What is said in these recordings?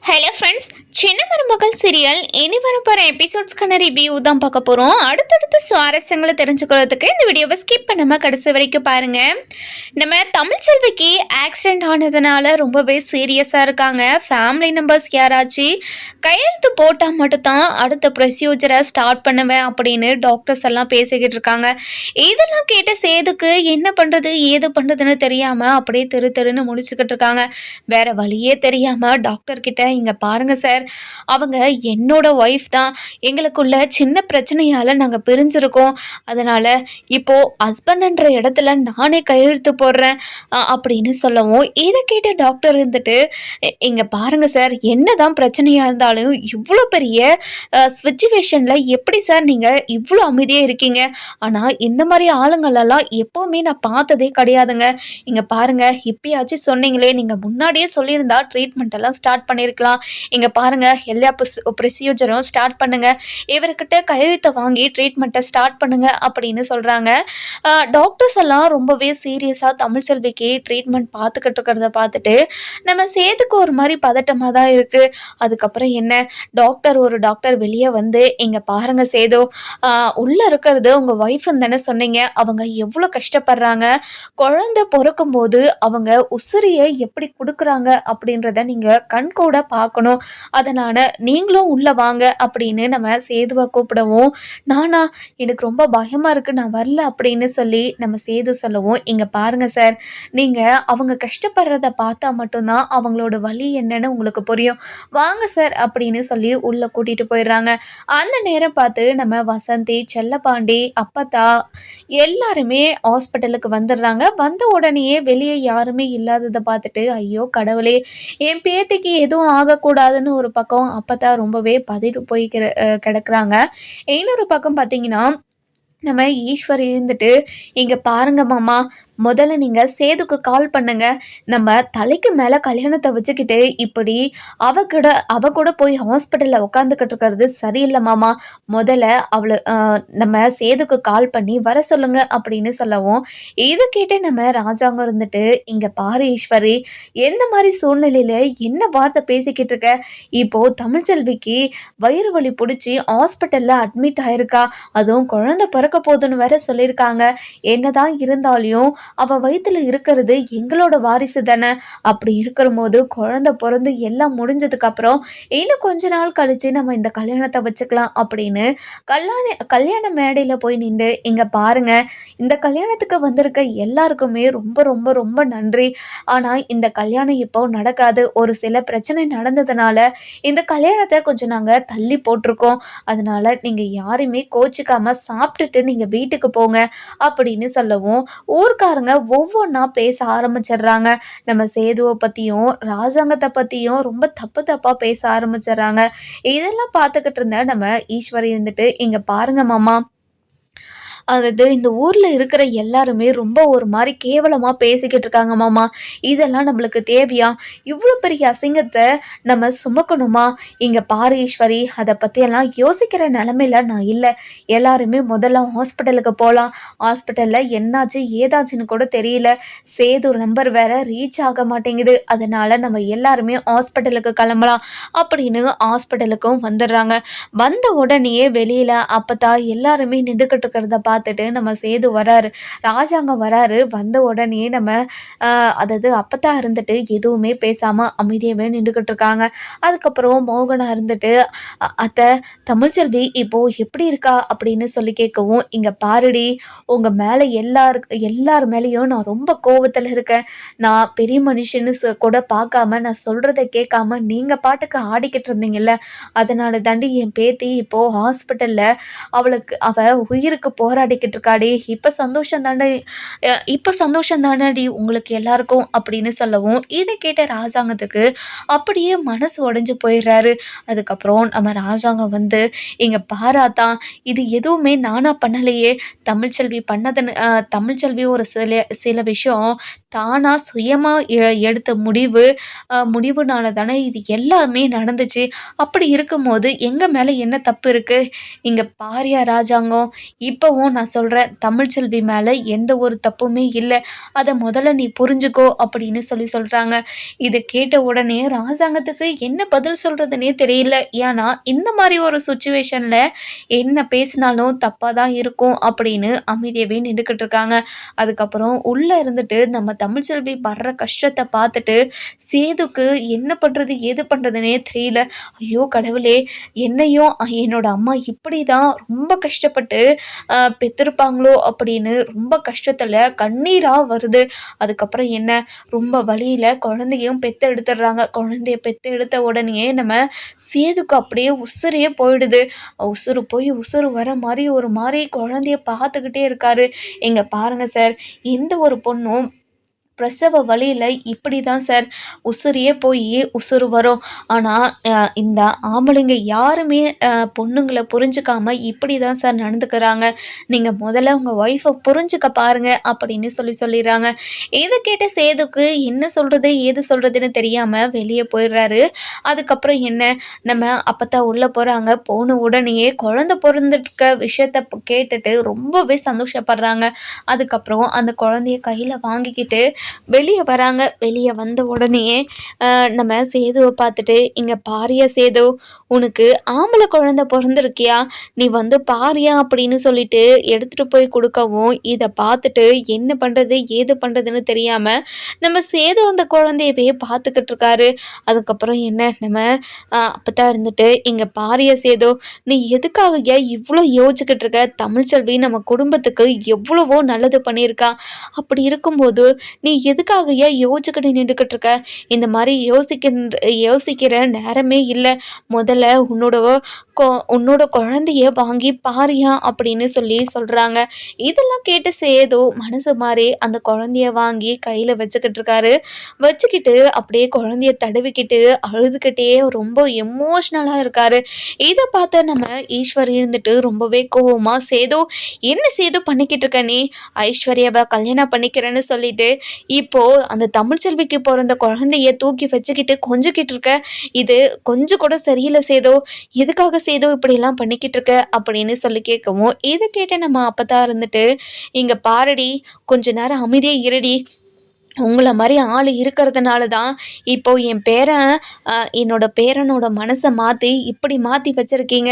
Hello friends, சின்ன மருமகள் serial இனி வரப்போகிற எபிசோட்ஸ்க்கான ரிவ்யூ தான் பார்க்க போகிறோம். அடுத்தடுத்த சுவாரஸ்யங்களை தெரிஞ்சுக்கிறதுக்கு இந்த வீடியோவை ஸ்கிப் பண்ணாமல் கடைசி வரைக்கும் பாருங்கள். நம்ம தமிழ்ச்செல்விக்கு ஆக்சிடென்ட் ஆனதுனால ரொம்பவே சீரியஸாக இருக்காங்க. ஃபேமிலி மெம்பர்ஸ் யாராச்சும் கையெழுத்து போட்டால் மட்டும்தான் அடுத்த ப்ரொசீஜரை ஸ்டார்ட் பண்ணுவேன் அப்படின்னு டாக்டர்ஸ் எல்லாம் பேசிக்கிட்டு இருக்காங்க. இதெல்லாம் கேட்ட சேதுக்கு என்ன பண்ணுறது ஏது பண்ணுறதுன்னு தெரியாமல் அப்படியே தெருன்னு முடிச்சுக்கிட்டு இருக்காங்க. வேற வழியே தெரியாமல் டாக்டர்கிட்ட இங்கே பாருங்கள் சார், அவங்க என்னோட ஒய்ஃப் தான், எங்களுக்குள்ள சின்ன பிரச்சனையால் நாங்கள் பிரிஞ்சிருக்கோம், அதனால் இப்போது ஹஸ்பண்ட்ன்ற இடத்துல நானே கையெழுத்து போடுறேன் அப்படின்னு சொல்லவும், இதை கேட்ட டாக்டர் இருந்துட்டு இங்கே பாருங்கள் சார், என்ன தான் பிரச்சனையாக இருந்தாலும் இவ்வளோ பெரிய சுச்சுவேஷனில் எப்படி சார் நீங்கள் இவ்வளோ அமைதியாக இருக்கீங்க? ஆனால் இந்த மாதிரி ஆளுங்களெல்லாம் எப்போவுமே நான் பார்த்ததே கிடையாதுங்க. இங்கே பாருங்கள், இப்பயாச்சும் சொன்னீங்களே, நீங்கள் முன்னாடியே சொல்லியிருந்தா ட்ரீட்மெண்ட் எல்லாம் ஸ்டார்ட் பண்ணியிருக்கலாம். இங்கே பாருங்கள், எல்லா ப்ரொசீஜரும் ஸ்டார்ட் பண்ணுங்கள், இவர்கிட்ட கையெழுத்தை வாங்கி ட்ரீட்மெண்ட்டை ஸ்டார்ட் பண்ணுங்கள் அப்படின்னு சொல்கிறாங்க. டாக்டர்ஸ் எல்லாம் ரொம்பவே சீரியஸாக தமிழ்ச்செல்விக்கு ட்ரீட்மெண்ட் பார்த்துக்கிட்டு இருக்கிறத பார்த்துட்டு நம்ம சேதுக்கு ஒரு மாதிரி பதட்டமாக தான் இருக்குது. அதுக்கப்புறம் என்ன, ஒரு டாக்டர் வெளியே வந்து இங்கே பாருங்கள் சேது, உள்ளே இருக்கிறது உங்கள் ஒய்ஃப்னு தானே சொன்னீங்க, அவங்க எவ்வளோ கஷ்டப்படுறாங்க, குழந்தை பிறக்கும் போது அவங்க உசிரியை எப்படி கொடுக்குறாங்க அப்படின்றத நீங்கள் கண்கூட பார்க்கணும், அதனால் நீங்களும் உள்ளே வாங்க அப்படின்னு நம்ம சேதுவை கூப்பிடவும், நானா எனக்கு ரொம்ப பயமாக இருக்குது, நான் வரல அப்படின்னு சொல்லி நம்ம சேது சொல்லவும், இங்கே பாருங்கள் சார், நீங்கள் அவங்க கஷ்டப்படுறத பார்த்தா மட்டும்தான் அவங்களோட வலி என்னன்னு உங்களுக்கு புரியும், வாங்க சார் அப்படின்னு சொல்லி உள்ளே கூட்டிகிட்டு போயிடுறாங்க. அந்த நேரம் பார்த்து நம்ம வசந்தி, செல்லப்பாண்டி, அப்பத்தா எல்லாருமே ஹாஸ்பிட்டலுக்கு வந்துடுறாங்க. வந்த உடனேயே வெளியே யாருமே இல்லாததை பார்த்துட்டு, ஐயோ கடவுளே, என் பேத்திக்கு எதுவும் ஆகக்கூடாதுன்னு ஒரு பக்கம் அப்பத்தான் ரொம்பவே பதறி போய் கிடக்குறாங்க. இன்னொரு பக்கம் பார்த்தீங்கன்னா நம்ம ஈஸ்வர் இருந்துட்டு, இங்கே பாருங்க மாமா, முதல்ல நீங்கள் சேதுக்கு கால் பண்ணுங்க, நம்ம தலைக்கு மேலே கல்யாணத்தை வச்சுக்கிட்டு இப்படி அவ கூட போய் ஹாஸ்பிட்டலில் உட்காந்துக்கிட்டு இருக்கிறது சரியில்லை மாமா, முதல்ல நம்ம சேதுக்கு கால் பண்ணி வர சொல்லுங்க அப்படின்னு சொல்லவும், இதை கேட்டு நம்ம ராஜாங்க இருந்துட்டு, இங்கே பாரு ஈஸ்வரி, எந்த மாதிரி சூழ்நிலையில் என்ன வார்த்தை பேசிக்கிட்டு இருக்க, இப்போது தமிழ்ச்செல்விக்கு வயிறு வலி பிடிச்சி ஹாஸ்பிட்டலில் அட்மிட் ஆயிருக்கா, அதுவும் குழந்தை பிறக்க போதுன்னு வேற சொல்லியிருக்காங்க, என்னதான் இருந்தாலும் அவ வயிற்றுல இருக்கிறது எங்களோட வாரிசு தானே, அப்படி இருக்கிற போது குழந்தை பிறந்து எல்லாம் முடிஞ்சதுக்கு அப்புறம் இன்னும் கொஞ்ச நாள் கழிச்சு நம்ம இந்த கல்யாணத்தை வச்சுக்கலாம் அப்படின்னு கல்யாண மேடையில் போய் நின்று, இங்கே பாருங்க, இந்த கல்யாணத்துக்கு வந்திருக்க எல்லாருக்குமே ரொம்ப ரொம்ப ரொம்ப நன்றி, ஆனால் இந்த கல்யாணம் இப்போ நடக்காது, ஒரு சில பிரச்சனை நடந்ததுனால இந்த கல்யாணத்தை கொஞ்சம் நாங்கள் தள்ளி போட்டிருக்கோம், அதனால நீங்கள் யாருமே கோச்சிக்காம சாப்பிட்டுட்டு நீங்கள் வீட்டுக்கு போங்க அப்படின்னு சொல்லவும், ஊர்க்காரங்க ஒவ்வொன்றா பேச ஆரம்பிச்சிடுறாங்க. நம்ம சேதுவை பற்றியும் ராஜாங்கத்தை பற்றியும் ரொம்ப தப்பாக பேச ஆரம்பிச்சிடுறாங்க. இதெல்லாம் பார்த்துக்கிட்டு இருந்த நம்ம ஈஸ்வரி இருந்துட்டு, இங்கே பாருங்க மாமா, அதாவது இந்த ஊரில் இருக்கிற எல்லாருமே ரொம்ப ஒரு மாதிரி கேவலமாக பேசிக்கிட்டு இருக்காங்க மாமா, இதெல்லாம் நம்மளுக்கு தேவையா, இவ்வளோ பெரிய அசிங்கத்தை நம்ம சுமக்கணுமா, இங்கே பாரு ஈஸ்வரி, அதை பற்றியெல்லாம் யோசிக்கிற நிலமையில நான் இல்லை, எல்லாருமே முதல்ல ஹாஸ்பிட்டலுக்கு போகலாம், ஹாஸ்பிட்டலில் என்னாச்சு ஏதாச்சுன்னு கூட தெரியல, சேது நம்பர் வேற ரீச் ஆக மாட்டேங்குது, அதனால் நம்ம எல்லாருமே ஹாஸ்பிட்டலுக்கு கிளம்பலாம் அப்படின்னு ஹாஸ்பிட்டலுக்கும் வந்துடுறாங்க. வந்த உடனேயே வெளியில் அப்பத்தா எல்லாருமே நின்றுக்கிட்டு இருக்கிறத பார்த்துட்டு நம்ம சேது வராரு, ராஜாங்க வராரு. வந்த உடனே நம்ம அதாவது அப்பத்தா இருந்துட்டு எதுவுமே பேசாமல் அமைதியாகவே நின்றுக்கிட்டு இருக்காங்க. அதுக்கப்புறம் மோகனா இருந்துட்டு, அத்தை தமிழ்ச்செல்வி இப்போது எப்படி இருக்கா அப்படின்னு சொல்லி கேட்கவும், இங்கே பாருடி, உங்கள் மேலே எல்லார் மேலேயும் நான் ரொம்ப கோவத்தில் இருக்கேன், நான் பெரிய மனுஷன்னு கூட பார்க்காம நான் சொல்கிறத கேட்காம நீங்கள் பாட்டுக்கு ஆடிக்கிட்டு இருந்தீங்கல்ல, அதனால தாண்டி என் பேத்தி இப்போது ஹாஸ்பிட்டலில் அவள் உயிருக்கு போராடிக்கிட்டு இருக்காடி, இப்போ சந்தோஷம் தானடி உங்களுக்கு எல்லாருக்கும் அப்படின்னு சொல்லவும், இதை கேட்ட ராஜாங்கத்துக்கு அப்படியே மனசு உடைஞ்சு போயிடுறாரு. அதுக்கப்புறம் நம்ம ராஜாங்கம் வந்து, இங்கே பாராத்தான், இது எதுவுமே நானாக பண்ணலையே, தமிழ்ச்செல்வி ஒரு சில விஷயம் தானாக சுயமாக எடுத்த முடிவுனால தானே இது எல்லாமே நடந்துச்சு, அப்படி இருக்கும்போது எங்கள் மேலே என்ன தப்பு இருக்குது, இங்கே பாரியா ராஜாங்கம், இப்போவும் நான் சொல்கிறேன், தமிழ்ச்செல்வி மேலே எந்த ஒரு தப்புமே இல்லை, அதை முதல்ல நீ புரிஞ்சுக்கோ அப்படின்னு சொல்கிறாங்க. இதை கேட்ட உடனே ராஜாங்கத்துக்கு என்ன பதில் சொல்கிறதுனே தெரியல. ஏன்னா இந்த மாதிரி ஒரு சுச்சுவேஷனில் என்ன பேசினாலும் தப்பாக தான் இருக்கும் அப்படின்னு அமைதியாகவே நின்றுக்கிட்டு இருக்காங்க. அதுக்கப்புறம் உள்ளே இருந்துட்டு நம்ம தமிழ்ச்செல்வி படுற கஷ்டத்தை பார்த்துட்டு சேதுக்கு என்ன பண்ணுறது ஏது பண்ணுறதுனே தெரியல. ஐயோ கடவுளே, என்னையும் என்னோட அம்மா இப்படி தான் ரொம்ப கஷ்டப்பட்டு பெற்றிருப்பாங்களோ அப்படின்னு ரொம்ப கஷ்டத்தில் கண்ணீராக வருது. அதுக்கப்புறம் என்ன, ரொம்ப வழியில் குழந்தையும் பெற்று எடுத்துடுறாங்க. குழந்தைய பெற்று எடுத்த உடனே நம்ம சேதுக்கு அப்படியே உசுரையே போயிடுது. உசுறு போய் உசுறு வர மாதிரி ஒரு மாதிரி குழந்தைய பார்த்துக்கிட்டே இருக்காரு. இங்கே பாருங்க சார், எந்த ஒரு பொண்ணும் பிரசவ வழியில் இப்படி தான் சார் உசுரியே போய் உசுறு வரும். ஆனால் இந்த ஆம்பளைங்க யாருமே பொண்ணுங்களை புரிஞ்சுக்காம இப்படி தான் சார் நடந்துக்கிறாங்க. நீங்கள் முதல்ல உங்கள் ஒய்ஃபை புரிஞ்சுக்க பாருங்க அப்படின்னு சொல்லிடுறாங்க. இதை கேட்ட சேதுக்கு என்ன சொல்கிறது ஏது சொல்கிறதுன்னு தெரியாமல் வெளியே போயிடுறாரு. அதுக்கப்புறம் என்ன, நம்ம அப்போத்தான் உள்ளே போகிறாங்க. போன உடனேயே குழந்தை பிறந்திருக்க விஷயத்த கேட்டுட்டு ரொம்பவே சந்தோஷப்படுறாங்க. அதுக்கப்புறம் அந்த குழந்தைய கையில் வாங்கிக்கிட்டு வெளியே வராங்க. வெளியே வந்த உடனே நம்ம சேதுவை பார்த்துட்டு, இங்கே பாரியா சேது, உனக்கு ஆம்பளை குழந்தை பிறந்திருக்கியா, நீ வந்து பாரியா அப்படின்னு சொல்லிட்டு எடுத்துகிட்டு போய் கொடுக்கவும் இதை பார்த்துட்டு என்ன பண்ணுறது ஏது பண்ணுறதுன்னு தெரியாமல் நம்ம சேது அந்த குழந்தையவே பார்த்துக்கிட்டு இருக்காரு. அதுக்கப்புறம் என்ன, நம்ம அப்போதான் இருந்துட்டு, இங்கே பாரியா சேது, நீ எதுக்காக இவ்வளோ யோசிச்சுக்கிட்டு இருக்க, தமிழ்ச்செல்வி நம்ம குடும்பத்துக்கு எவ்வளவோ நல்லது பண்ணியிருக்கா, அப்படி இருக்கும்போது நீ எதுக்காக யோசிச்சுக்கிட்டு நின்றுக்கிட்டு இருக்க, இந்த மாதிரி யோசிக்கிற நேரமே இல்லை, முதல்ல உன்னோட குழந்தைய வாங்கி பாரியா அப்படின்னு சொல்கிறாங்க. இதெல்லாம் கேட்டு சேது மனசு மாதிரி அந்த குழந்தைய வாங்கி கையில் வச்சுக்கிட்டு அப்படியே குழந்தைய தடவிக்கிட்டு அழுதுகிட்டே ரொம்ப எமோஷ்னலாக இருக்காரு. இதை பார்த்து நம்ம ஈஸ்வரி இருந்துட்டு ரொம்பவே கோவமா, சேது என்ன சேது பண்ணிக்கிட்டு இருக்க, நீ ஐஸ்வர்யாவை கல்யாணம் பண்ணிக்கிறேன்னு சொல்லிட்டு இப்போ அந்த தமிழ்ச்செல்விக்கு பிறந்த குழந்தைய தூக்கி வச்சுக்கிட்டு கொஞ்சிக்கிட்டு இருக்க, இது கொஞ்சம் கூட சரியில்லை சேதோ, எதுக்காக சேதோ இப்படிலாம் பண்ணிக்கிட்டு இருக்க அப்படின்னு கேட்கவும் இதை கேட்டு நம்ம அப்பதான் இருந்துட்டு, இங்க பாரடி, கொஞ்ச நேரம் அமைதியே இருடி, உங்களை மாதிரி ஆள் இருக்கிறதுனால தான் இப்போ என்னோட பேரனோட மனசை இப்படி மாற்றி வச்சுருக்கீங்க.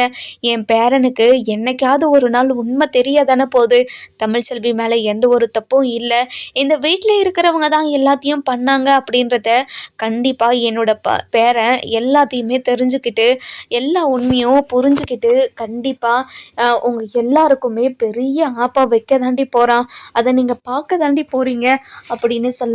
என் பேரனுக்கு என்னைக்காவது ஒரு நாள் உண்மை தெரியாதானே போகுது, தமிழ்ச்செல்வி மேலே எந்த ஒரு தப்பும் இல்லை, இந்த வீட்டில் இருக்கிறவங்க தான் எல்லாத்தையும் பண்ணாங்க அப்படின்றத கண்டிப்பாக என்னோட பேரன் எல்லாத்தையுமே தெரிஞ்சுக்கிட்டு எல்லா உண்மையும் புரிஞ்சுக்கிட்டு கண்டிப்பாக உங்கள் எல்லாருக்குமே பெரிய ஆப்பா வைக்க தாண்டி போகிறான், அதை நீங்கள் பார்க்க தாண்டி போகிறீங்க அப்படின்னு சொல்லவும்,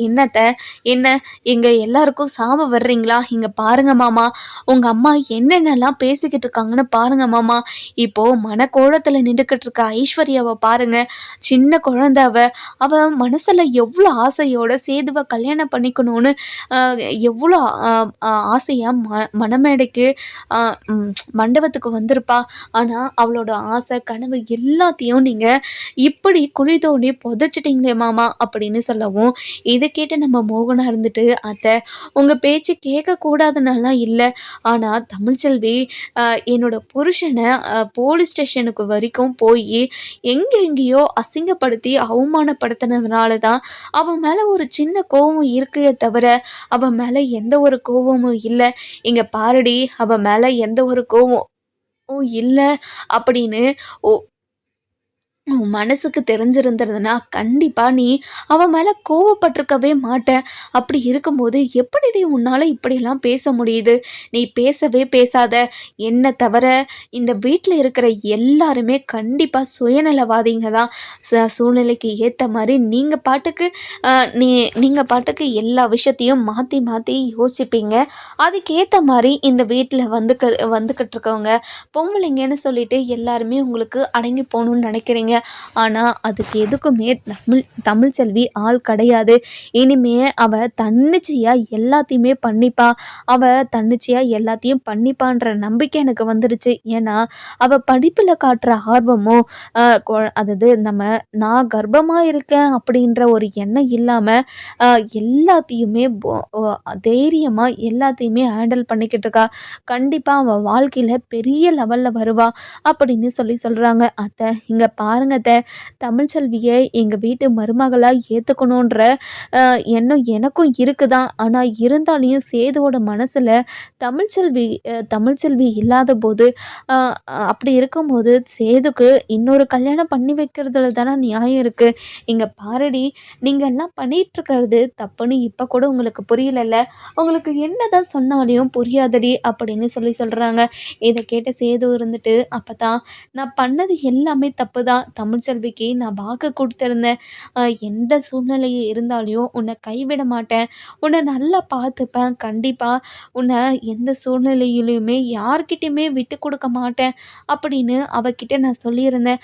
என்ன எங்க எல்லாருக்கும் சாப வர்றீங்களா, இங்க பாருங்க மாமா, உங்க அம்மா என்னென்னலாம் பேசிக்கிட்டு இருக்காங்கன்னு பாருங்க மாமா, இப்போ மனக்கோலத்துல நின்றுக்கிட்டு இருக்க ஐஸ்வர்யாவை பாருங்க, சின்ன குழந்தை அவ மனசுல எவ்வளோ ஆசையோட சேதுவை கல்யாணம் பண்ணிக்கணும்னு எவ்வளோ ஆசையா மணமேடைக்கு மண்டபத்துக்கு வந்திருப்பா. ஆனா அவளோட ஆசை கனவு எல்லாத்தையும் நீங்க இப்படி குழி தோண்டி புதைச்சிட்டீங்களே மாமா அப்படின்னு சொல்லவும், இதை கேட்டு நம்ம மோகனா இருந்துட்டு, அத்தை உங்கள் பேச்சு கேட்கக்கூடாதுன்னெல்லாம் இல்லை, ஆனால் தமிழ்ச்செல்வி என்னோட புருஷனை போலீஸ் ஸ்டேஷனுக்கு வரைக்கும் போய் எங்கெங்கேயோ அசிங்கப்படுத்தி அவமானப்படுத்தினதுனால தான் அவன் மேலே ஒரு சின்ன கோபம் இருக்கே தவிர அவன் மேலே எந்த ஒரு கோபமும் இல்லை, இங்கே பாரடி, அவன் மேலே எந்த ஒரு கோபம் இல்லை அப்படின்னு உன் மனசுக்கு தெரிஞ்சிருந்ததுன்னா கண்டிப்பாக நீ அவன் மேலே கோவப்பட்டிருக்கவே மாட்டேன். அப்படி இருக்கும்போது எப்படி உன்னால் இப்படிலாம் பேச முடியுது, நீ பேசவே பேசாத, என்ன தவிர இந்த வீட்டில் இருக்கிற எல்லாருமே கண்டிப்பாக சுயநலவாதிங்க தான், சூழ்நிலைக்கு ஏற்ற மாதிரி நீங்கள் பாட்டுக்கு எல்லா விஷயத்தையும் மாற்றி மாற்றி யோசிப்பீங்க, அதுக்கேற்ற மாதிரி இந்த வீட்டில் வந்துக்கிட்டு இருக்கவங்க பொம்பளைங்கன்னு சொல்லிட்டு எல்லாருமே உங்களுக்கு அடங்கி போகணுன்னு நினைக்கிறீங்க. ஆனால் அதுக்கு எதுக்குமே தமிழ்ச்செல்வி ஆள் கிடையாது. இனிமே அவ தன்னிச்சையாக எல்லாத்தையுமே பண்ணிப்பா, எல்லாத்தையும் பண்ணிப்பான்ற நம்பிக்கை எனக்கு வந்துடுச்சு. ஏன்னா அவள் படிப்பில் காட்டுற ஆர்வமும் அதாவது நான் கர்ப்பமாக இருக்கேன் அப்படின்ற ஒரு எண்ணம் இல்லாமல் எல்லாத்தையுமே தைரியமாக எல்லாத்தையுமே ஹேண்டில் பண்ணிக்கிட்டு இருக்கா. கண்டிப்பாக அவள் வாழ்க்கையில் பெரிய லெவலில் வருவா அப்படின்னு சொல்கிறாங்க. அத்தை இங்கே பாருங்க பாருங்க அத்தை, தமிழ்ச்செல்வியை எங்கள் வீட்டு மருமகளாக ஏற்றுக்கணுன்ற எண்ணம் எனக்கும் இருக்குதான். ஆனால் இருந்தாலையும் சேதுவோட மனசில் தமிழ்ச்செல்வி இல்லாத போது அப்படி இருக்கும்போது சேதுக்கு இன்னொரு கல்யாணம் பண்ணி வைக்கிறதுல தானே நியாயம் இருக்குது. இங்கே பாருடி, நீங்கள் எல்லாம் பண்ணிகிட்டு இருக்கிறது தப்புன்னு இப்போ கூட உங்களுக்கு புரியலைல்ல, உங்களுக்கு என்ன தான் சொன்னாலையும் புரியாதடி அப்படின்னு சொல்கிறாங்க. இதை கேட்ட சேது இருந்துட்டு, அப்போ தான் நான் பண்ணது எல்லாமே தப்பு தான், தமிழ்ச்செல்விக்கு நான் வாக்கு கொடுத்துருந்தேன், எந்த சூழ்நிலை இருந்தாலையும் உன்னை கைவிட மாட்டேன், உன்னை நல்லா பார்த்துப்பேன், கண்டிப்பாக உன்னை எந்த சூழ்நிலையிலையுமே யார்கிட்டையுமே விட்டு கொடுக்க மாட்டேன் அப்படின்னு அவகிட்ட நான் சொல்லியிருந்தேன்.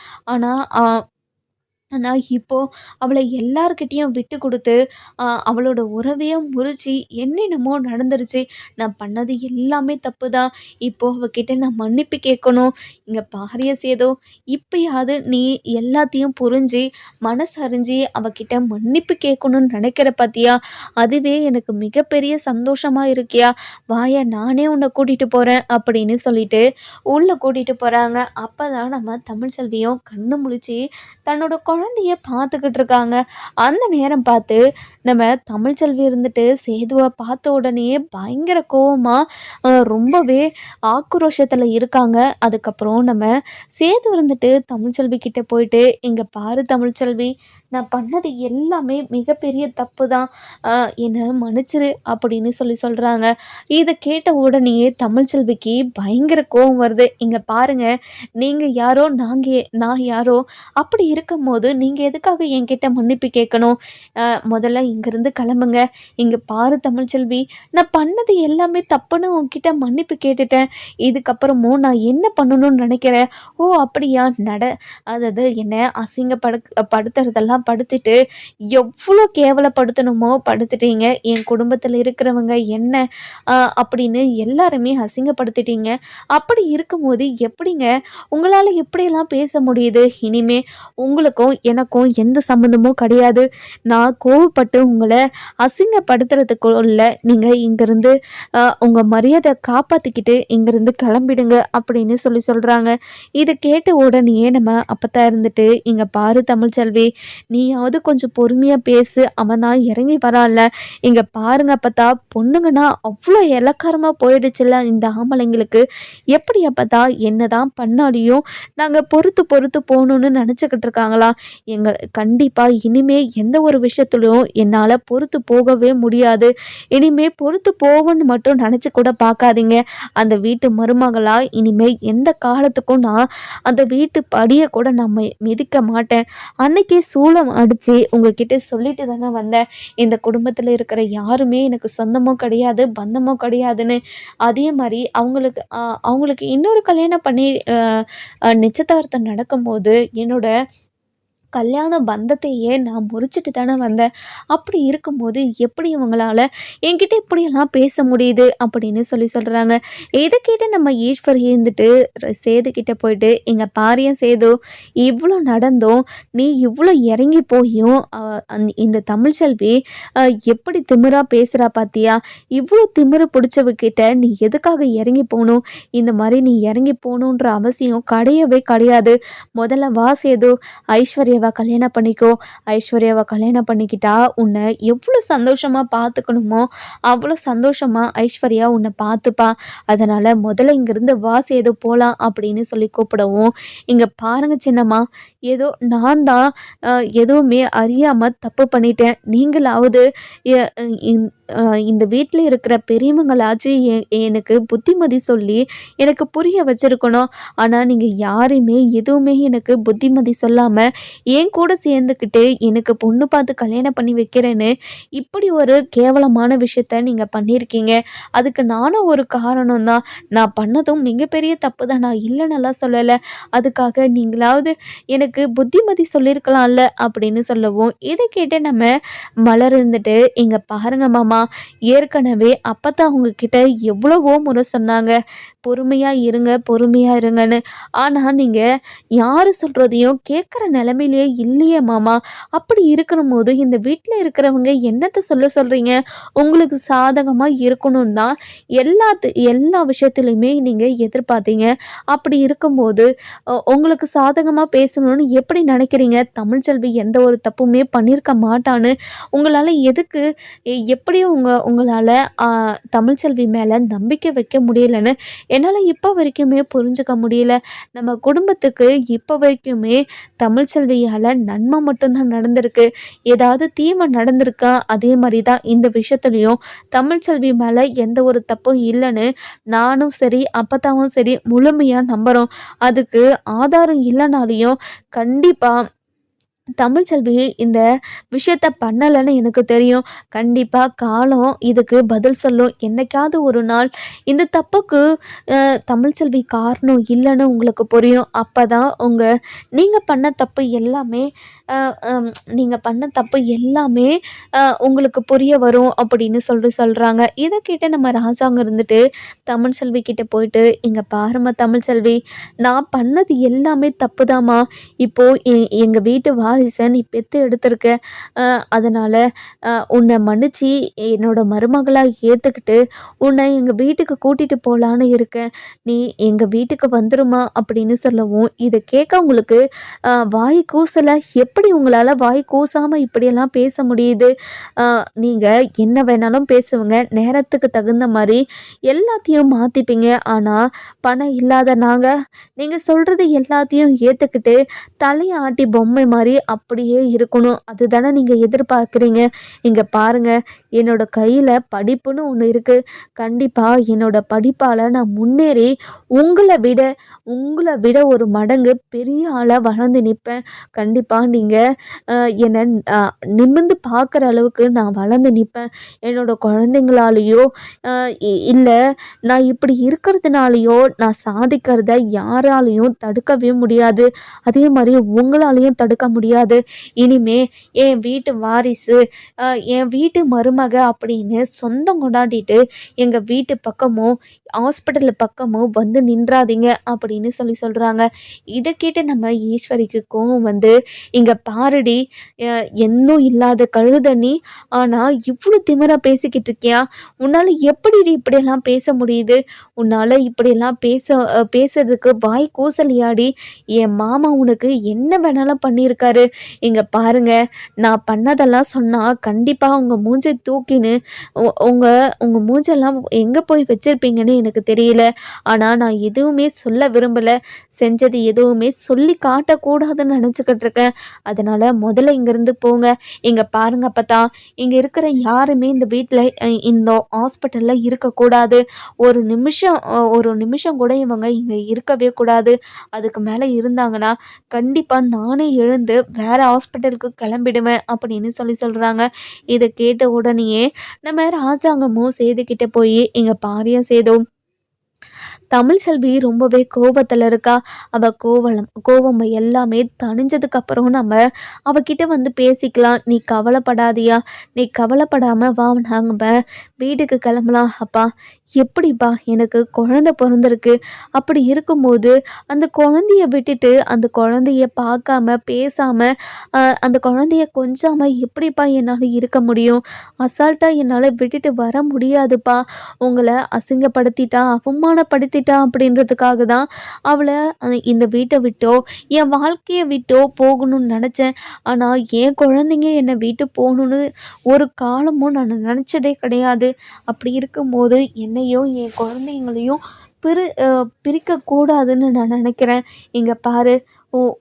ஆனால் இப்போது அவளை எல்லார்கிட்டேயும் விட்டு கொடுத்து அவளோட உறவையும் முறிச்சு என்னென்னமோ நடந்துருச்சு. நான் பண்ணது எல்லாமே தப்பு தான். இப்போது அவகிட்ட நான் மன்னிப்பு கேட்கணும். இங்கே பாரிய சேதோ, இப்போயாவது நீ எல்லாத்தையும் புரிஞ்சு மனசறிஞ்சு அவகிட்ட மன்னிப்பு கேட்கணும்னு நினைக்கிற பார்த்தியா, அதுவே எனக்கு மிகப்பெரிய சந்தோஷமாக இருக்கியா, வாய நானே உன்னை கூட்டிகிட்டு போகிறேன் அப்படின்னு சொல்லிட்டு உள்ளே கூட்டிகிட்டு போகிறாங்க. அப்போ தான் நம்ம தமிழ்ச்செல்வியும் கண்ணு முழிச்சு தன்னோட குழந்தைய பார்த்துக்கிட்டு இருக்காங்க. அந்த நேரம் பார்த்து நம்ம தமிழ்ச்செல்வி இருந்துட்டு சேதுவை பார்த்த உடனே பயங்கர கோவமாக ரொம்பவே ஆக்ரோஷத்தில் இருக்காங்க. அதுக்கப்புறம் நம்ம சேது இருந்துட்டு தமிழ்ச்செல்வி கிட்டே போயிட்டு, இங்கே பாரு தமிழ்ச்செல்வி, நான் பண்ணது எல்லாமே மிகப்பெரிய தப்பு தான், என்னை மன்னிச்சிரு அப்படின்னு சொல்கிறாங்க. இதை கேட்ட உடனேயே தமிழ்ச்செல்விக்கு பயங்கர கோவம் வருது. இங்கே பாருங்கள், நீங்கள் யாரோ நான் யாரோ, அப்படி இருக்கும்போது நீங்கள் எதுக்காக என்கிட்ட மன்னிப்பு கேட்கணும், முதல்ல இங்கேருந்து கிளம்புங்க. இங்கே பாரு தமிழ்ச்செல்வி, நான் பண்ணது எல்லாமே தப்புன்னு உன்கிட்ட மன்னிப்பு கேட்டுட்டேன், இதுக்கப்புறமும் நான் என்ன பண்ணணும்னு நினைக்கிறேன், ஓ அப்படியா அதாவது என்னை படுத்துறதெல்லாம் படுத்திட்டு எவ்வளோ கேவலப்படுத்தணுமோ படுத்துட்டீங்க, என் குடும்பத்தில் இருக்கிறவங்க என்ன அப்படின்னு எல்லாருமே அசிங்கப்படுத்திட்டீங்க. அப்படி இருக்கும்போது எப்படிங்க உங்களால் எப்படியெல்லாம் பேச முடியுது, இனிமே உங்களுக்கும் எனக்கும் எந்த சம்மந்தமும் கிடையாது, நான் கோவப்பட்டு உங்களை அசிங்கப்படுத்துறதுக்குள்ள நீங்கள் இங்கேருந்து உங்கள் மரியாதை காப்பாற்றிக்கிட்டு இங்கேருந்து கிளம்பிடுங்க அப்படின்னு சொல்கிறாங்க. இதை கேட்ட உடனே நம்ம அப்பத்தான் இருந்துட்டு, இங்கே பாரு தமிழ்ச்செல்வி, நீயாவது கொஞ்சம் பொறுமையாக பேசு, அவன் தான் இறங்கி வரான்ல, இங்கே பாருங்க அப்பத்தா, பொண்ணுங்கன்னா அவ்வளோ இலக்காரமாக போயிடுச்சுல்ல இந்த ஆம்பளைங்களுக்கு, எப்படி அப்பத்தா என்ன தான் பண்ணாலையும் நாங்கள் பொறுத்து போகணுன்னு நினச்சிக்கிட்டு இருக்காங்களா, கண்டிப்பாக இனிமே எந்த ஒரு விஷயத்துலையும் என்னால் பொறுத்து போகவே முடியாது, இனிமே பொறுத்து போகணும்னு மட்டும் நினச்சி கூட பார்க்காதீங்க, அந்த வீட்டு மருமகளாக இனிமேல் எந்த காலத்துக்கும் நான் அந்த வீட்டு படியை கூட நான் மிதிக்க மாட்டேன், அன்னைக்கே சூளம் அடித்து உங்ககிட்ட சொல்லிட்டு தானே வந்தேன், இந்த குடும்பத்தில் இருக்கிற யாருமே எனக்கு சொந்தமோ கிடையாது பந்தமோ கிடையாதுன்னு. அதே மாதிரி அவங்களுக்கு இன்னொரு கல்யாணம் பண்ணி நிச்சயதார்த்தம் நடக்கும்போது என்னோட கல்யாண பந்தத்தையே நான் முறிச்சிட்டு தானே வந்தேன், அப்படி இருக்கும்போது எப்படி இவங்களால் என்கிட்ட இப்படியெல்லாம் பேச முடியுது அப்படின்னு சொல்கிறாங்க. இதை கேட்டு நம்ம ஈஸ்வர் இருந்துட்டு சேதுக்கிட்ட போயிட்டு, எங்கள் பாரியம் சேது, இவ்வளோ நடந்தும் நீ இவ்வளோ இறங்கி போயும் இந்த தமிழ்ச்செல்வி எப்படி திமிராக பேசுகிறா பார்த்தியா, இவ்வளோ திமிரு பிடிச்சவக்கிட்ட நீ எதுக்காக இறங்கி போகணும், இந்த மாதிரி நீ இறங்கி போகணுன்ற அவசியம் கிடையவே கிடையாது, முதல்ல வா சேது, ஐஸ்வர்யா கல்யாணம் பண்ணிக்கோ, ஐஸ்வர்யாவை கல்யாணம் பண்ணிக்கிட்டா உன்னை எவ்வளோ சந்தோஷமாக பார்த்துக்கணுமோ அவ்வளோ சந்தோஷமாக ஐஸ்வர்யா உன்னை பார்த்துப்பா, அதனால் முதல்ல இங்கேருந்து வாசி ஏதோ போகலாம் அப்படின்னு கூப்பிடவும், இங்கே பாருங்க சின்னம்மா, ஏதோ நான் தான் எதுவுமே அறியாமல் தப்பு பண்ணிட்டேன், நீங்களாவது இந்த வீட்டில் இருக்கிற பெரியவங்களாச்சும் எனக்கு புத்திமதி சொல்லி எனக்கு புரிய வச்சுருக்கணும், ஆனால் நீங்கள் யாரையுமே எதுவுமே எனக்கு புத்திமதி சொல்லாமல் என் கூட சேர்ந்துக்கிட்டு எனக்கு பொண்ணு பார்த்து கல்யாணம் பண்ணி வைக்கிறேன்னு இப்படி ஒரு கேவலமான விஷயத்த நீங்கள் பண்ணியிருக்கீங்க, அதுக்கு நானும் ஒரு காரணம் தான், நான் பண்ணதும் மிகப்பெரிய தப்பு தான், நான் இல்லைன்னெல்லாம் சொல்லலை, அதுக்காக நீங்களாவது எனக்கு புத்திமதி சொல்லியிருக்கலாம்ல அப்படின்னு சொல்லவும், இதை கேட்டு நம்ம மலர் இருந்துட்டு, இங்கே பாருங்க மாமா, ஏற்கனவே அப்பத்தா உங்ககிட்ட எவ்வளவோ முறை சொன்னாங்க, பொறுமையாக இருங்க பொறுமையாக இருங்கன்னு. ஆனால் நீங்கள் யார் சொல்கிறதையும் கேட்குற நிலமையிலே இல்லையே மாமா. அப்படி இருக்கணும்போது இந்த வீட்டில் இருக்கிறவங்க என்னத்தை சொல்கிறீங்க? உங்களுக்கு சாதகமாக இருக்கணும்னு தான் எல்லா விஷயத்துலையுமே நீங்கள் எதிர்பார்த்தீங்க. அப்படி இருக்கும்போது உங்களுக்கு சாதகமாக பேசணும்னு எப்படி நினைக்கிறீங்க? தமிழ்ச்செல்வி எந்த ஒரு தப்புமே பண்ணியிருக்க மாட்டான்னு உங்களால் எதுக்கு எப்படியும் உங்களால் தமிழ்ச்செல்வி மேலே நம்பிக்கை வைக்க முடியலன்னு என்னால் இப்போ வரைக்குமே புரிஞ்சுக்க முடியல. நம்ம குடும்பத்துக்கு இப்போ வரைக்குமே தமிழ்ச்செல்வியால் நன்மை மட்டும்தான் நடந்திருக்கு. ஏதாவது தீமை நடந்திருக்கா? அதே மாதிரி தான் இந்த விஷயத்துலையும் தமிழ்ச்செல்வி மேலே எந்த ஒரு தப்பும் இல்லைன்னு நானும் சரி அப்பத்தாவும் சரி முழுமையாக நம்புகிறோம். அதுக்கு ஆதாரம் இல்லைனாலையும் கண்டிப்பாக தமிழ்ச்செல்வி இந்த விஷயத்த பண்ணலைன்னு எனக்கு தெரியும். கண்டிப்பாக காலம் இதுக்கு பதில் சொல்லும். என்னைக்காவது ஒரு நாள் இந்த தப்புக்கு தமிழ்ச்செல்வி காரணம் இல்லைன்னு உங்களுக்கு புரியும். அப்போ தான் நீங்கள் பண்ண தப்பு எல்லாமே நீங்கள் பண்ண தப்பு எல்லாமே உங்களுக்கு புரிய வரும் அப்படின்னு சொல்கிறாங்க. இதை கேட்டு நம்ம ராஜாங்க இருந்துட்டு தமிழ்ச்செல்வி கிட்ட போயிட்டு, இங்கே பாரும்மா தமிழ்ச்செல்வி, நான் பண்ணது எல்லாமே தப்பு தாம்மா. இப்போது எங்கள் வீட்டு வாரிசை நீ பெற்று எடுத்திருக்க. அதனால் உன்னை மன்னிச்சு என்னோட மருமகளாக ஏற்றுக்கிட்டு உன்னை எங்கள் வீட்டுக்கு கூட்டிகிட்டு போகலான்னு இருக்கேன். நீ எங்கள் வீட்டுக்கு வந்துருமா அப்படின்னு சொல்லவும், இதை கேட்க உங்களுக்கு வாய் கூசலை. எப்படி உங்களால் வாய் கூசாமல் இப்படியெல்லாம் பேச முடியுது? நீங்கள் என்ன வேணாலும் பேசுவீங்க, நேரத்துக்கு தகுந்த மாதிரி எல்லாத்தையும் மாற்றிப்பீங்க. ஆனால் பணம் இல்லாத நாங்கள் நீங்கள் சொல்கிறது எல்லாத்தையும் ஏற்றுக்கிட்டு தலையை ஆட்டி பொம்மை மாதிரி அப்படியே இருக்கணும். அதுதானே நீங்கள் எதிர்பார்க்குறீங்க? இங்கே பாருங்கள், என்னோட கையில் படிப்புன்னு ஒன்று இருக்குது. கண்டிப்பாக என்னோட படிப்பால் நான் முன்னேறி உங்களை விட ஒரு மடங்கு பெரிய ஆளாக வளர்ந்து நிற்பேன். கண்டிப்பாக நீங்கள் என்னை நிமிர்ந்து பார்க்குற அளவுக்கு நான் வளர்ந்து நிற்பேன். என்னோட குழந்தைங்களாலேயோ இல்லை நான் இப்படி இருக்கிறதுனாலையோ நான் சாதிக்கிறத யாராலையும் தடுக்கவே முடியாது. அதே மாதிரி உங்களாலையும் தடுக்க முடியாது. இனிமே என் வீட்டு வாரிசு, என் வீட்டு மருமக அப்படின்னு சொந்தம் கொண்டாடிட்டு எங்கள் வீட்டு பக்கமோ ஹாஸ்பிட்டல் பக்கமோ வந்து நின்றாதீங்க அப்படின்னு சொல்கிறாங்க. இதை கேட்டு நம்ம ஈஸ்வரிக்கு கோவம் வந்து, இங்கே பாருடி, இன்னும் இல்லாத கழுதண்ணி, ஆனால் இவ்வளோ திமிரா பேசிக்கிட்டு இருக்கியா? உன்னால் எப்படிடி இப்படியெல்லாம் பேச முடியுது? உன்னால் இப்படியெல்லாம் பேசுறதுக்கு வாய் கூசலியாடி? என் மாமா உனக்கு என்ன வேணாலும் பண்ணியிருக்காரு. இங்கே பாருங்க, நான் பண்ணதெல்லாம் சொன்னால் கண்டிப்பாக உங்கள் மூஞ்சை தூக்கின்னு உங்கள் மூஞ்செல்லாம் எங்கே போய் வச்சுருப்பீங்கன்னு எனக்கு தெரியல. ஆனால் நான் எதுவுமே சொல்ல விரும்பலை. செஞ்சது எதுவுமே சொல்லி காட்டக்கூடாதுன்னு நினச்சிக்கிட்டு இருக்கேன். அதனால் முதல்ல இங்கேருந்து போங்க. இங்கே பாருங்க அப்பத்தா, இங்கே இருக்கிற யாருமே இந்த வீட்டில் இந்த ஹாஸ்பிட்டலில் இருக்கக்கூடாது. ஒரு நிமிஷம் கூட இவங்க இங்கே இருக்கவே கூடாது. அதுக்கு மேலே இருந்தாங்கன்னா கண்டிப்பாக நானே எழுந்து வேறு ஹாஸ்பிட்டலுக்கு கிளம்பிடுவேன் அப்படின்னு சொல்கிறாங்க. இதை கேட்ட உடனேயே நம்ம ராஜாங்கமும் சேதுக்கிட்ட போய், இங்கே பாரியா சேது, தமிழ்ச்செல்வி ரொம்பவே கோவத்தில் இருக்கா. அவள் கோவம் எல்லாமே தணிஞ்சதுக்கப்புறம் நம்ம அவகிட்ட வந்து பேசிக்கலாம். நீ கவலைப்படாதியா, நீ கவலைப்படாமல் வா, நாங்கள் வீட்டுக்கு கிளம்பலாம். அப்பா, எப்படிப்பா, எனக்கு குழந்தை பிறந்திருக்கு. அப்படி இருக்கும்போது அந்த குழந்தைய விட்டுட்டு அந்த குழந்தைய பார்க்காம பேசாமல் அந்த குழந்தைய கொஞ்சாமல் எப்படிப்பா என்னால் இருக்க முடியும்? அசால்ட்டாக என்னால் விட்டுட்டு வர முடியாதுப்பா. உங்களை அசிங்கப்படுத்திட்டா அவமானப்படுத்திட்டா அப்படின்றதுக்காக தான் அவளை இந்த வீட்டை விட்டோ என் வாழ்க்கையை விட்டோ போகணும்னு நினச்சேன். ஆனால் என் குழந்தைங்க என்னை விட்டு போகணுன்னு ஒரு காலமும் நான் நினச்சதே கிடையாது. அப்படி இருக்கும்போது என்னையும் என் குழந்தைங்களையும் பிரிக்கக்கூடாதுன்னு நான் நினைக்கிறேன். இங்கே பாரு,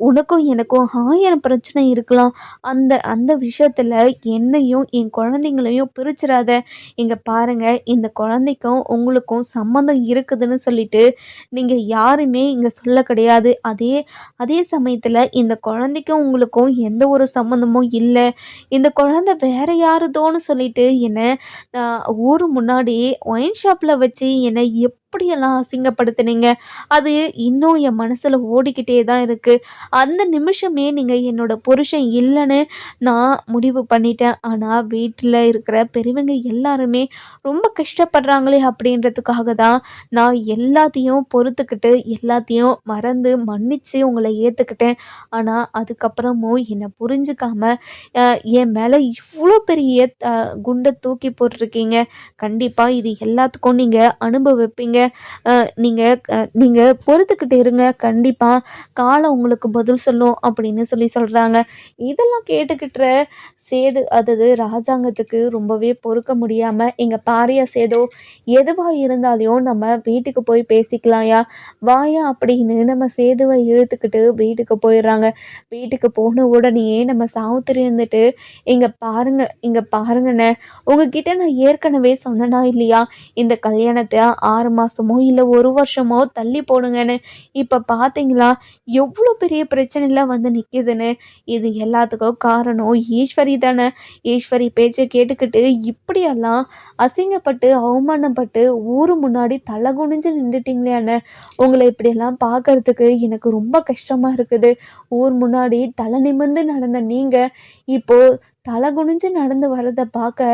உனக்கும் எனக்கும் 1000 பிரச்சனை இருக்கலாம். அந்த விஷயத்தில் என்னையும் என் குழந்தைங்களையும் பிரிச்சிடாத. இங்கே பாருங்கள், இந்த குழந்தைக்கும் உங்களுக்கும் சம்மந்தம் இருக்குதுன்னு சொல்லிட்டு நீங்கள் யாருமே இங்கே சொல்ல கிடையாது. அதே சமயத்தில் இந்த குழந்தைக்கும் உங்களுக்கும் எந்த ஒரு சம்மந்தமும் இல்லை. இந்த குழந்தை வேற யாருதோன்னு சொல்லிட்டு என்னை ஊர் முன்னாடி ஒயின் ஷாப்பில் வச்சு என்னை எப்படியெல்லாம் அசிங்கப்படுத்துனீங்க. அது இன்னும் என் மனசில் ஓடிக்கிட்டே தான் இருக்குது. அந்த நிமிஷமே நீங்கள் என்னோட புருஷன் இல்லைன்னு நான் முடிவு பண்ணிட்டேன். ஆனால் வீட்டில் இருக்கிற பெரியவங்க எல்லாருமே ரொம்ப கஷ்டப்படுறாங்களே அப்படின்றதுக்காக தான் நான் எல்லாத்தையும் பொறுத்துக்கிட்டு எல்லாத்தையும் மறந்து மன்னிச்சு உங்களை ஏற்றுக்கிட்டேன். ஆனால் அதுக்கப்புறமும் என்னை புரிஞ்சுக்காம என் மேலே இவ்வளோ பெரிய குண்டை தூக்கி போட்டிருக்கீங்க. கண்டிப்பாக இது எல்லாத்துக்கும் நீங்கள் அனுபவிப்பீங்க. நீங்கள் பொறுத்துக்கிட்டு இருங்க. கண்டிப்பாக காலம் உங்களுக்கு பதில் சொல்லும் அப்படின்னு சொல்கிறாங்க. இதெல்லாம் கேட்டுக்கிட்டு சேது அதாவது ராஜாங்கத்துக்கு ரொம்பவே பொறுக்க முடியாமல், இங்கே பாரியா சேதோ, எதுவாக இருந்தாலையும் நம்ம வீட்டுக்கு போய் பேசிக்கலாம்யா, வாயா அப்படின்னு நம்ம சேதுவை இழுத்துக்கிட்டு வீட்டுக்கு போயிடுறாங்க. வீட்டுக்கு போன உடனேயே நம்ம சாவித்திரி இருந்துட்டு, இங்கே பாருங்கண்ணே, உங்ககிட்ட நான் ஏற்கனவே சொன்னனா இல்லையா, இந்த கல்யாணத்தை 6 மாதமோ இல்லை 1 வருஷமோ தள்ளி போடுங்கன்னு. இப்போ பார்த்தீங்களா எவ்வளோ பெரிய பிரச்சனையில் வந்து நிற்கிதுன்னு. இது எல்லாத்துக்கும் காரணம் ஈஸ்வரி தானே. ஈஸ்வரி பேச்சை கேட்டுக்கிட்டு இப்படியெல்லாம் அசிங்கப்பட்டு அவமானப்பட்டு ஊர் முன்னாடி தலை குனிஞ்சு நின்றுட்டிங்களேன்னு. உங்களை இப்படியெல்லாம் பார்க்கறதுக்கு எனக்கு ரொம்ப கஷ்டமாக இருக்குது. ஊர் முன்னாடி தலை நிமிர்ந்து நடந்த நீங்கள் இப்போது தலை குனிஞ்சு நடந்து வர்றதை பார்க்க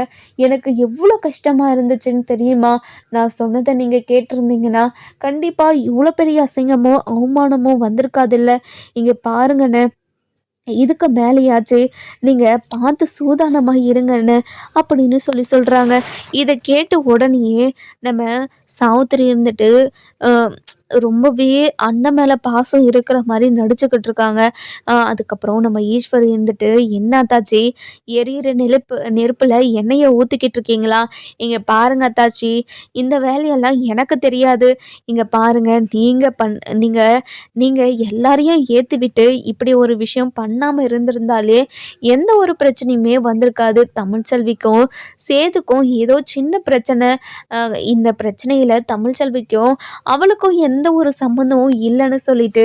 எனக்கு எவ்வளோ கஷ்டமாக இருந்துச்சுன்னு தெரியுமா. நான் சொன்னதை நீங்கள் கேட்டிருந்தீங்கன்னா கண்டிப்பாக இவ்வளோ பெரிய அசிங்கமோ அவமானமோ வந்திருக்காதில்ல. இங்கே பாருங்கண்ணே, இதுக்கு மேலேயாச்சு நீங்கள் பார்த்து சூதானமாக இருங்கன்னு அப்படின்னு சொல்கிறாங்க. இதை கேட்ட உடனேயே நம்ம சாவித்திரி இருந்துட்டு ரொம்பவே அண்ணன் மேலே பாசம் இருக்கிற மாதிரி நடிச்சுக்கிட்டு இருக்காங்க. அதுக்கப்புறம் நம்ம ஈஸ்வரி இருந்துட்டு, என்ன அத்தாச்சி, எரியிற நெருப்பில் எண்ணெயை ஊற்றிக்கிட்டு இருக்கீங்களா? இங்கே பாருங்க அத்தாச்சி, இந்த வேலையெல்லாம் எனக்கு தெரியாது. இங்கே பாருங்க, நீங்கள் எல்லாரையும் ஏற்றிவிட்டு இப்படி ஒரு விஷயம் பண்ணாமல் இருந்திருந்தாலே எந்த ஒரு பிரச்சனையுமே வந்திருக்காது. தமிழ்ச்செல்விக்கும் சேதுக்கும் ஏதோ சின்ன பிரச்சனை. இந்த பிரச்சனையில் தமிழ்ச்செல்விக்கும் அவளுக்கும் எந்த ஒரு சம்மந்தமும் இல்லைன்னு சொல்லிட்டு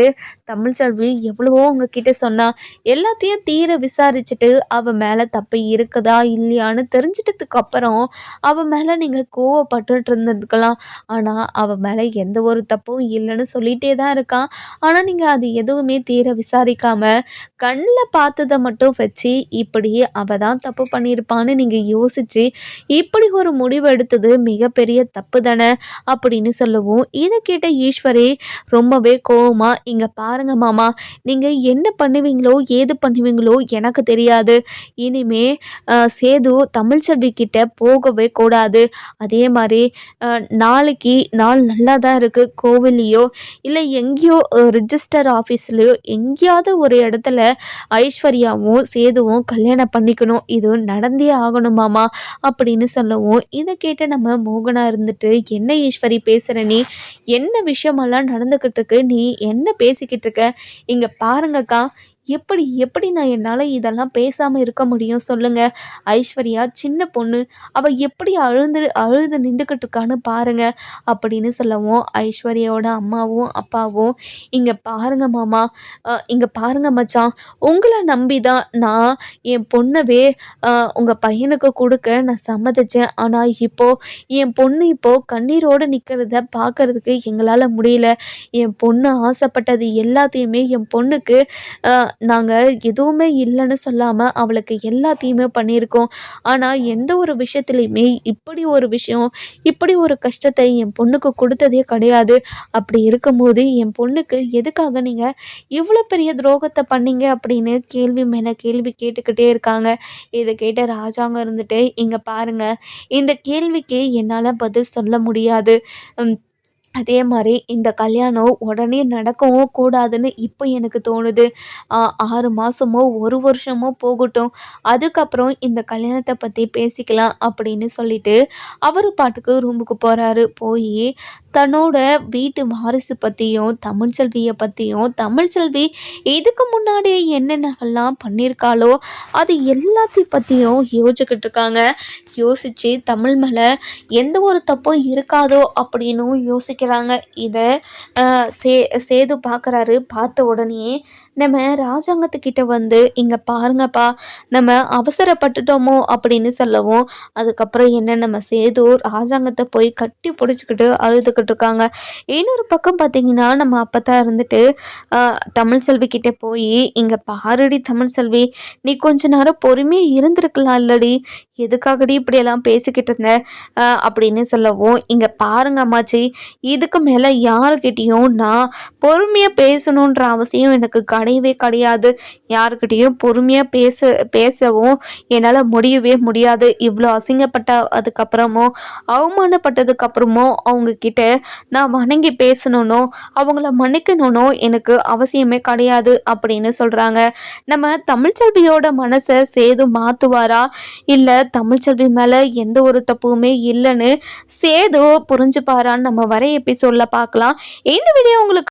தமிழ்ச்செல்வி எவ்வளவோ உங்ககிட்ட சொன்னா. எல்லாத்தையும் தீர விசாரிச்சுட்டு அவ மேலே தப்பு இருக்குதா இல்லையான்னு தெரிஞ்சிட்டதுக்கு அப்புறம் அவ மேலே நீங்கள் கோவப்பட்டுட்டு இருந்ததுக்கலாம். ஆனால் அவ மேலே எந்த ஒரு தப்பும் இல்லைன்னு சொல்லிகிட்டே தான் இருக்கான். ஆனால் நீங்கள் அது எதுவுமே தீர விசாரிக்காம கண்ணில் பார்த்ததை மட்டும் வச்சு இப்படி அவ தான் தப்பு பண்ணியிருப்பான்னு நீங்கள் யோசித்து இப்படி ஒரு முடிவு எடுத்தது மிகப்பெரிய தப்பு தானே அப்படின்னு சொல்லவும், இதை கேட்ட ஈஸ்வரி ரொம்பவே கோவமா, இங்கே பாருங்க மாமா, நீங்கள் என்ன பண்ணுவீங்களோ ஏது பண்ணுவீங்களோ எனக்கு தெரியாது. இனிமே சேது தமிழ்ச்செல்வி கிட்ட போகவே கூடாது. அதே மாதிரி நாளைக்கு நாள் நல்லா தான் இருக்குது. கோவில்லையோ இல்லை எங்கேயோ ரிஜிஸ்டர் ஆஃபீஸ்லையோ எங்கேயாவது ஒரு இடத்துல ஐஸ்வர்யாவும் சேதுவும் கல்யாணம் பண்ணிக்கணும். இது நடந்தே ஆகணுமாமா அப்படின்னு சொல்லவும், இதை கேட்ட நம்ம மோகனா இருந்துட்டு, என்ன ஈஸ்வரி பேசுகிற நீ, என்ன விஷயமெல்லாம் நடந்துக்கிட்டு இருக்கு, நீ என்ன பேசிக்கிட்டு இருக்க, இங்கே பாருங்கக்கா, எப்படி நான் என்னால் இதெல்லாம் பேசாமல் இருக்க முடியும் சொல்லுங்கள். ஐஸ்வர்யா சின்ன பொண்ணு, அவள் எப்படி அழுது நின்றுக்கிட்டு இருக்கான்னு பாருங்க அப்படின்னு சொல்லவும், ஐஸ்வர்யாவோட அம்மாவும் அப்பாவும், இங்கே பாருங்க மாமா, இங்கே பாருங்க மச்சான், உங்களை நம்பி தான் நான் என் பொண்ணவே உங்கள் பையனுக்கு கொடுக்க நான் சம்மதிச்சேன். ஆனால் என் பொண்ணு இப்போது கண்ணீரோடு நிற்கிறத பார்க்கறதுக்கு எங்களால் முடியல. என் பொண்ணு ஆசைப்பட்டது எல்லாத்தையுமே என் பொண்ணுக்கு நாங்கள் எதுவுமே இல்லைன்னு சொல்லாமல் அவளுக்கு எல்லாத்தையுமே பண்ணியிருக்கோம். ஆனால் எந்த ஒரு விஷயத்துலையுமே இப்படி ஒரு கஷ்டத்தை என் பொண்ணுக்கு கொடுத்ததே கிடையாது. அப்படி இருக்கும்போது என் பொண்ணுக்கு எதுக்காக நீங்கள் இவ்வளோ பெரிய துரோகத்தை பண்ணீங்க அப்படின்னு கேள்வி மேலே கேள்வி கேட்டுக்கிட்டே இருக்காங்க. இதை கேட்ட ராஜாங்க இருந்துட்டு, இங்கே பாருங்கள், இந்த கேள்விக்கு என்னால் பதில் சொல்ல முடியாது. அதே மாதிரி இந்த கல்யாணம் உடனே நடக்கவும் கூடாதுன்னு இப்போ எனக்கு தோணுது. 6 மாதமோ 1 வருஷமோ போகட்டும், அதுக்கப்புறம் இந்த கல்யாணத்தை பற்றி பேசிக்கலாம் அப்படின்னு சொல்லிட்டு அவர் பாட்டுக்கு ரூமுக்கு போகிறாரு. போய் தன்னோட வீட்டு வாரிசு பற்றியும் தமிழ்ச்செல்வியை பற்றியும், தமிழ்ச்செல்வி இதுக்கு முன்னாடி என்னென்னலாம் பண்ணியிருக்காளோ அது எல்லாத்தையும் பற்றியும் யோசிச்சுக்கிட்டு இருக்காங்க. யோசித்து தமிழ் மேலே எந்த ஒரு தப்பும் இருக்காதோ அப்படின்னும் யோசிக்கிறாங்க. இதை சேது பார்க்குறாரு. பார்த்த உடனே நம்ம ராஜாங்கத்துக்கிட்ட வந்து இங்கே பாருங்கப்பா நம்ம அவசரப்பட்டுட்டோமோ அப்படின்னு சொல்லவும் அதுக்கப்புறம் என்ன நம்ம சேது ராஜாங்கத்தை போய் கட்டி பிடிச்சிக்கிட்டு அழுதுகிட்டு இருக்காங்க. இன்னொரு பக்கம் பார்த்தீங்கன்னா நம்ம அப்பத்தா இருந்துட்டு தமிழ்ச்செல்வி கிட்ட போய் இங்கே பாருடி தமிழ்ச்செல்வி, நீ கொஞ்ச நேரம் பொறுமையாக இருந்திருக்கலாம் இல்லடி, எதுக்காகடி இப்படியெல்லாம் பேசிக்கிட்டு இருந்த அப்படின்னு சொல்லவும், இங்கே பாருங்க அம்மாச்சி, இதுக்கு மேலே யாருக்கிட்டேயும் நான் பொறுமையாக பேசணுன்ற அவசியம் எனக்கு கிடையவே கிடையாது. யாருக்கிட்டேயும் பொறுமையாக பேசவும் என்னால் முடியவே முடியாது. இவ்வளோ அசிங்கப்பட்ட அதுக்கப்புறமும் அவமானப்பட்டதுக்கப்புறமும் அவங்கக்கிட்ட நான் வணங்கி பேசணும்னோ அவங்கள மன்னிக்கணும்னோ எனக்கு அவசியமே கிடையாது அப்படின்னு சொல்கிறாங்க. நம்ம தமிழ்ச்செல்வியோட மனசை சேது மாற்றுவாரா, இல்லை தமிழ்ச்செல்வி மேலே எந்த ஒரு தப்புமே இல்லைன்னு சேது புரிஞ்சுப்பாரான்னு நம்ம வர எபிசோடில் பார்க்கலாம். இந்த வீடியோ உங்களுக்கு